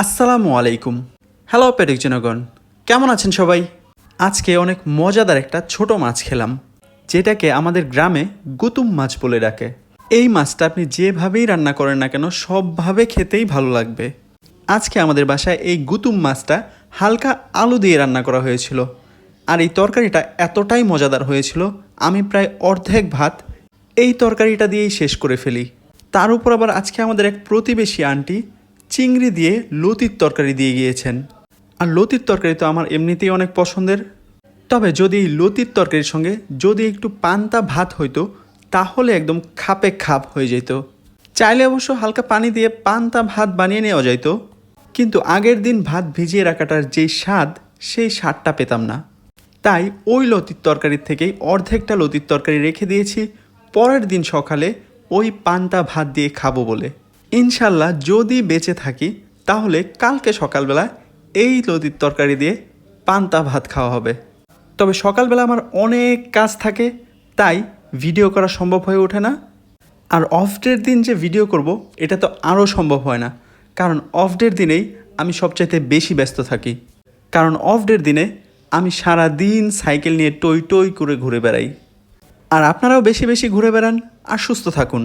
আসসালামু আলাইকুম। হ্যালো পেডিক জনগণ, কেমন আছেন সবাই? আজকে অনেক মজাদার একটা ছোট মাছ খেলাম, যেটাকে আমাদের গ্রামে গুতুম মাছ বলে ডাকে। এই মাছটা আপনি যেভাবেই রান্না করেন না কেন সবভাবে খেতেই ভালো লাগবে। আজকে আমাদের বাসায় এই গুতুম মাছটা হালকা আলু দিয়ে রান্না করা হয়েছিল, আর এই তরকারিটা এতটাই মজাদার হয়েছিল আমি প্রায় অর্ধেক ভাত এই তরকারিটা দিয়েই শেষ করে ফেলি। তার উপর আবার আজকে আমাদের এক প্রতিবেশী আন্টি চিংড়ি দিয়ে লতির তরকারি দিয়ে গিয়েছেন। আর লতির তরকারি তো আমার এমনিতেই অনেক পছন্দের, তবে যদি এই লতির তরকারির সঙ্গে যদি একটু পান্তা ভাত হইতো তাহলে একদম খাপে খাপ হয়ে যেত। চাইলে অবশ্য হালকা পানি দিয়ে পান্তা ভাত বানিয়ে নেওয়া যাইতো, কিন্তু আগের দিন ভাত ভিজিয়ে রাখাটার যেই স্বাদ সেই স্বাদটা পেতাম না। তাই ওই লতির তরকারির থেকেই অর্ধেকটা লতির তরকারি রেখে দিয়েছি পরের দিন সকালে ওই পান্তা ভাত দিয়ে খাবো বলে। ইনশাল্লাহ যদি বেঁচে থাকি তাহলে কালকে সকালবেলা এই লতির তরকারি দিয়ে পান্তা ভাত খাওয়া হবে। তবে সকালবেলা আমার অনেক কাজ থাকে, তাই ভিডিও করা সম্ভব হয়ে ওঠে না। আর অফ ডের দিন যে ভিডিও করব এটা তো আরও সম্ভব হয় না, কারণ অফ ডের দিনেই আমি সবচাইতে বেশি ব্যস্ত থাকি। কারণ অফ ডের দিনে আমি সারা দিন সাইকেল নিয়ে টই টই করে ঘুরে বেড়াই। আর আপনারাও বেশি বেশি ঘুরে বেড়ান আর সুস্থ থাকুন।